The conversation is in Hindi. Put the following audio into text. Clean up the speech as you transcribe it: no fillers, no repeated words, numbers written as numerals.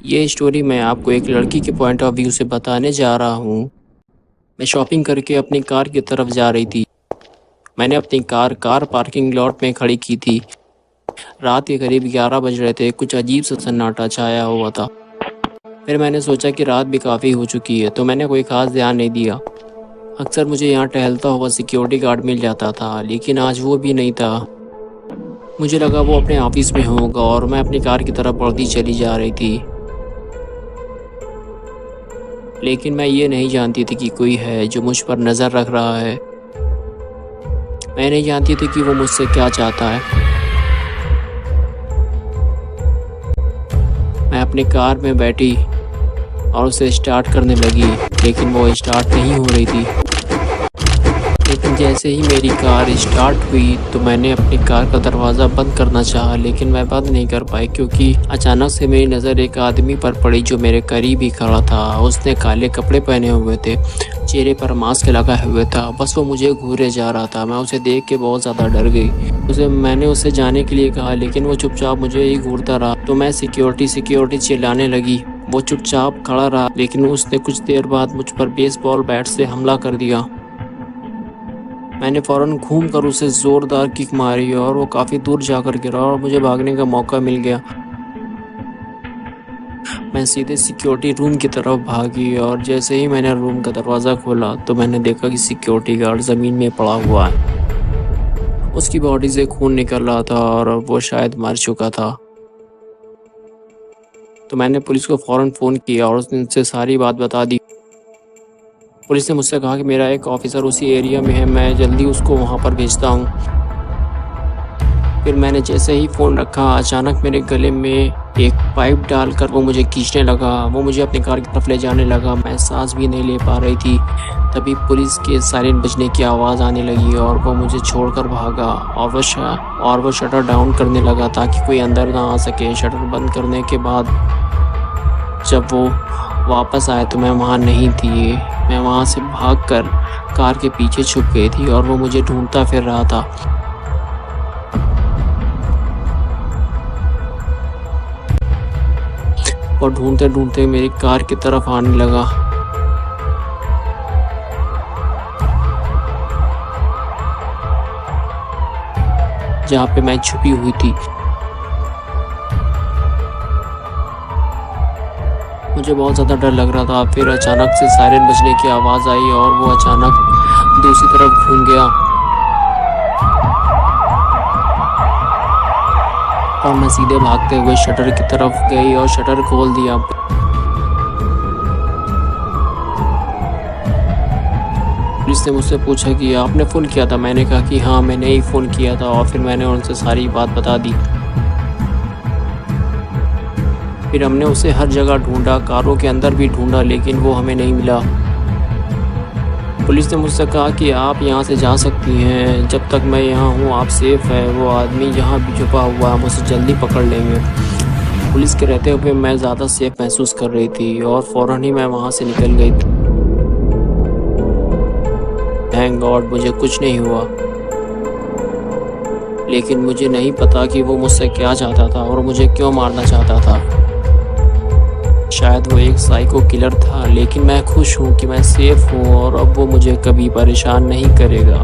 ये स्टोरी मैं आपको एक लड़की के पॉइंट ऑफ व्यू से बताने जा रहा हूँ। मैं शॉपिंग करके अपनी कार की तरफ जा रही थी। मैंने अपनी कार पार्किंग लॉट में खड़ी की थी। रात के करीब 11 बज रहे थे। कुछ अजीब सा सन्नाटा छाया हुआ था। फिर मैंने सोचा कि रात भी काफ़ी हो चुकी है, तो मैंने कोई ख़ास ध्यान नहीं दिया। अक्सर मुझे यहाँ टहलता हुआ सिक्योरिटी गार्ड मिल जाता था, लेकिन आज वो भी नहीं था। मुझे लगा वो अपने ऑफिस में होगा और मैं अपनी कार की तरफ बढ़ती चली जा रही थी। लेकिन मैं ये नहीं जानती थी कि कोई है जो मुझ पर नज़र रख रहा है। मैं नहीं जानती थी कि वो मुझसे क्या चाहता है। मैं अपनी कार में बैठी और उसे स्टार्ट करने लगी, लेकिन वो स्टार्ट नहीं हो रही थी। लेकिन जैसे ही मेरी कार स्टार्ट हुई तो मैंने अपनी कार का दरवाज़ा बंद करना चाहा, लेकिन मैं बंद नहीं कर पाई क्योंकि अचानक से मेरी नज़र एक आदमी पर पड़ी जो मेरे करीब ही खड़ा था। उसने काले कपड़े पहने हुए थे, चेहरे पर मास्क लगाए हुए था। बस वो मुझे घूरे जा रहा था। मैं उसे देख के बहुत ज़्यादा डर गई। मैंने उसे जाने के लिए कहा, लेकिन वो चुपचाप मुझे ही घूरता रहा। तो मैं सिक्योरिटी चिल्लाने लगी। वो चुपचाप खड़ा रहा, लेकिन उसने कुछ देर बाद मुझ पर बेसबॉल बैट से हमला कर दिया। मैंने फ़ौरन घूमकर उसे ज़ोरदार किक मारी और वो काफ़ी दूर जाकर गिरा और मुझे भागने का मौका मिल गया। मैं सीधे सिक्योरिटी रूम की तरफ भागी और जैसे ही मैंने रूम का दरवाज़ा खोला तो मैंने देखा कि सिक्योरिटी गार्ड ज़मीन में पड़ा हुआ है। उसकी बॉडी से खून निकल रहा था और वो शायद मर चुका था। तो मैंने पुलिस को फ़ौरन फ़ोन किया और उनसे सारी बात बता दी। पुलिस ने मुझसे कहा कि मेरा एक ऑफिसर उसी एरिया में है, मैं जल्दी उसको वहाँ पर भेजता हूँ। फिर मैंने जैसे ही फ़ोन रखा, अचानक मेरे गले में एक पाइप डालकर वो मुझे खींचने लगा। वो मुझे अपनी कार की तरफ ले जाने लगा। मैं सांस भी नहीं ले पा रही थी। तभी पुलिस के सायरन बजने की आवाज़ आने लगी और वो मुझे छोड़कर भागा और वो शटर डाउन करने लगा ताकि कोई अंदर ना आ सके। शटर बंद करने के बाद जब वो वापस आए तो मैं वहाँ नहीं थी। मैं वहाँ से भागकर कार के पीछे छुप गई थी और वो मुझे ढूंढता फिर रहा था। और ढूंढते ढूंढते मेरी कार की तरफ आने लगा। जहाँ पे मैं छुपी हुई थी। मुझे बहुत ज़्यादा डर लग रहा था। फिर अचानक से सायरन बजने की आवाज़ आई और वो अचानक दूसरी तरफ घूम गया और मैं सीधे भागते हुए शटर की तरफ गई और शटर खोल दिया। पुलिस ने मुझसे पूछा कि आपने फ़ोन किया था। मैंने कहा कि हाँ, मैंने ही फ़ोन किया था और फिर मैंने उनसे सारी बात बता दी। फिर हमने उसे हर जगह ढूंढा, कारों के अंदर भी ढूंढा, लेकिन वो हमें नहीं मिला। पुलिस ने मुझसे कहा कि आप यहाँ से जा सकती हैं, जब तक मैं यहाँ हूँ आप सेफ़ है। वो आदमी यहाँ भी छुपा हुआ है, हम उसे जल्दी पकड़ लेंगे। पुलिस के रहते हुए मैं ज़्यादा सेफ महसूस कर रही थी और फ़ौरन ही मैं वहाँ से निकल गई। थैंक गॉड मुझे कुछ नहीं हुआ। लेकिन मुझे नहीं पता कि वो मुझसे क्या चाहता था और मुझे क्यों मारना चाहता था। शायद वो एक साइको किलर था, लेकिन मैं खुश हूँ कि मैं सेफ़ हूँ और अब वो मुझे कभी परेशान नहीं करेगा।